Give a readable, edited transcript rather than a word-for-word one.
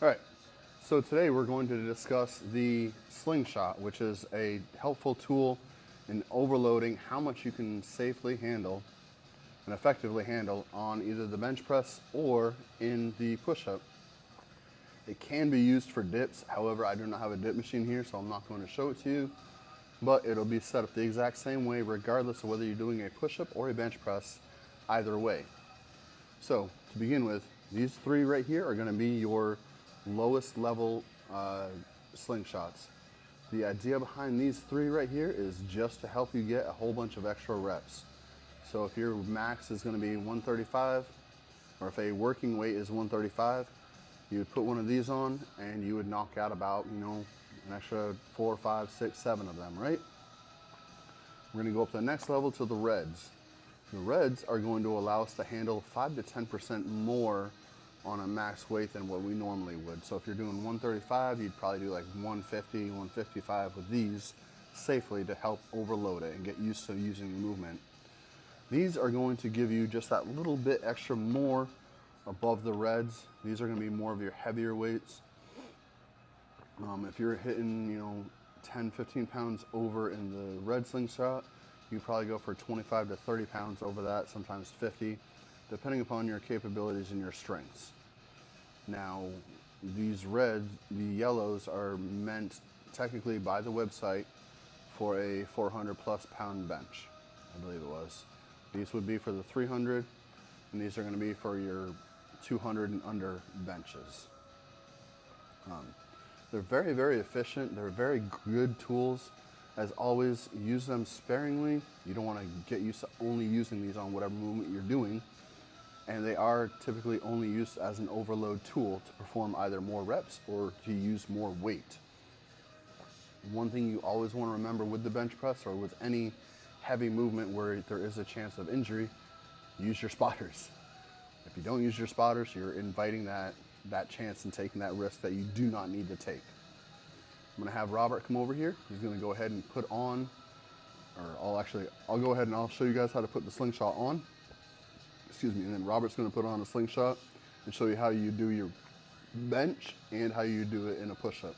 All right, so today we're going to discuss the Slingshot, which is a helpful tool in overloading how much you can safely handle and effectively handle on either the bench press or in the push-up. It can be used for dips, however I do not have a dip machine here, so I'm not going to show it to you, but it'll be set up the exact same way regardless of whether you're doing a push-up or a bench press, either way. So to begin with, these three right here are going to be your lowest level slingshots. The idea behind these three right here is just to help you get a whole bunch of extra reps. So if your max is going to be 135, or if a working weight is 135, you would put one of these on and you would knock out about, an extra 4, 5, 6, 7 of them, right? We're going to go up to the next level to the reds. The reds are going to allow us to handle 5 to 10% more on a max weight than what we normally would. So if you're doing 135, you'd probably do like 150, 155 with these safely to help overload it and get used to using the movement. These are going to give you just that little bit extra more above the reds. These are going to be more of your heavier weights. If you're hitting, 10, 15 pounds over in the red slingshot, you probably go for 25 to 30 pounds over that, sometimes 50, depending upon your capabilities and your strengths. Now, these reds, the yellows, are meant technically by the website for a 400 plus pound bench, I believe it was. These would be for the 300, and these are going to be for your 200 and under benches. They're very, very efficient. They're very good tools. As always, use them sparingly. You don't want to get used to only using these on whatever movement you're doing. And they are typically only used as an overload tool to perform either more reps or to use more weight. One thing you always want to remember with the bench press or with any heavy movement where there is a chance of injury, use your spotters. If you don't use your spotters, you're inviting that chance and taking that risk that you do not need to take. I'm gonna have Robert come over here. He's gonna go ahead and put on, or I'll go ahead and I'll show you guys how to put the slingshot on. Excuse me, and then Robert's gonna put on a slingshot and show you how you do your bench and how you do it in a push-up.